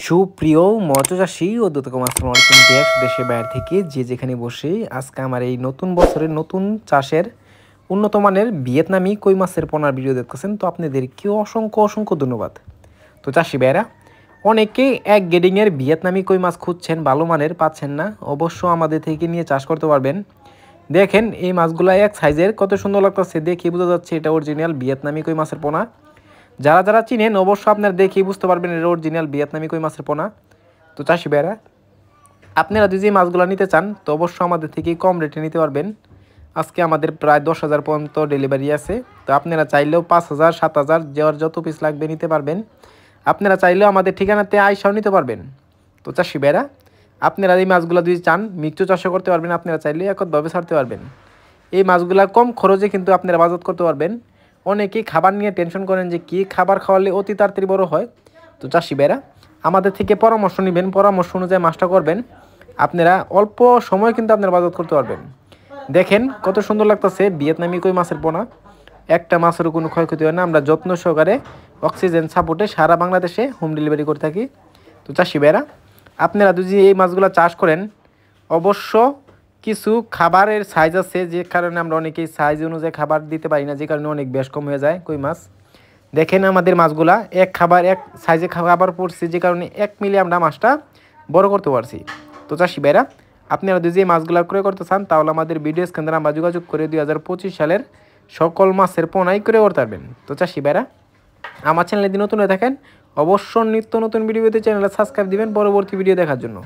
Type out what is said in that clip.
সুপ্রিয় মৎস্যচাষী ও আসসালামু আলাইকুম দেশ দেশে বাইরে থেকে যে যেখানে বসে আজকে আমার এই নতুন বছরের নতুন চাষের উন্নত মানের ভিয়েতনামি কই মাছের পোনার ভিডিও দেখতেছেন। তো আপনাদেরকেও অসংখ্য অসংখ্য ধন্যবাদ। তো চাষি ভাইরা অনেকে এক গ্রেডিংয়ের ভিয়েতনামি কই মাছ খুঁজছেন, ভালো মানের পাচ্ছেন না, অবশ্য আমাদের থেকে নিয়ে চাষ করতে পারবেন। দেখেন এই মাছগুলো এক সাইজের, কত সুন্দর লাগতেছে, দেখে বোঝা যাচ্ছে এটা অরিজিনাল ভিয়েতনামি কই মাছের পোনা। যারা যারা চিনেন অবশ্য আপনারা দেখেই বুঝতে পারবেন এটা অরিজিনাল ভিয়েতনামি কই মাছের পোনা। তো চাষি ভাইরা আপনারা যদি মাছগুলো নিতে চান তো অবশ্যই আমাদের থেকে কম রেটে নিতে পারবেন। আজকে আমাদের প্রায় 10,000 পর্যন্ত ডেলিভারি আছে। তো আপনারা চাইলেও 5,000 7,000 যাওয়ার যত পিস লাগবে নিতে পারবেন। আপনারা চাইলেও আমাদের ঠিকানাতে আইসাও নিতে পারবেন। তো চাষি ভাইরা আপনারা এই মাছগুলো যদি চান মিক্সও চাষও করতে পারবেন, আপনারা চাইলে একতভাবে ছাড়তে পারবেন। এই মাছগুলো কম খরচে কিন্তু আপনারা বাজার করতে পারবেন। অনেকেই খাবার নিয়ে টেনশন করেন যে কী খাবার খাওয়ালে অতি তাড়াতাড়ি বড় হয়। তো চাষি ভাইরা আমাদের থেকে পরামর্শ নেবেন, পরামর্শ অনুযায়ী মাছটা করবেন, আপনারা অল্প সময় কিন্তু আপনারা বাজার করতে পারবেন। দেখেন কত সুন্দর লাগতেছে ভিয়েতনামি কই মাছের পোনা। একটা মাছেরও কোনো ক্ষয়ক্ষতি হয় না। আমরা যত্ন সহকারে অক্সিজেন সাপোর্টে সারা বাংলাদেশে হোম ডেলিভারি করে থাকি। তো চাষি ভাইরা আপনারা যদি এই মাছগুলো চাষ করেন অবশ্য কিছু খাবারের সাইজ আছে, যে কারণে আমরা অনেকেই সাইজ অনুযায়ী খাবার দিতে পারি না, যে কারণে অনেক বেশ কম হয়ে যায় কই মাছ। দেখেন আমাদের মাছগুলা এক সাইজে খাবার পড়ছে, যে কারণে 1 মিলি আমরা মাছটা বড় করতে পারছি। তো চাষি ভাইরা আপনারা যদি এই মাছগুলো ক্রয় করতে চান তাহলে আমাদের ভিডিও স্ক্রিনে আমরা যোগাযোগ করে 2025 সালের সকল মাছের পোনাই ক্রয় করতে পারবেন। তো চাষি ভাইরা আমার চ্যানেলে যদি নতুন হয়ে থাকেন অবশ্যই নিত্য নতুন ভিডিও পেতে চ্যানেলটা সাবস্ক্রাইব দিবেন পরবর্তী ভিডিও দেখার জন্য।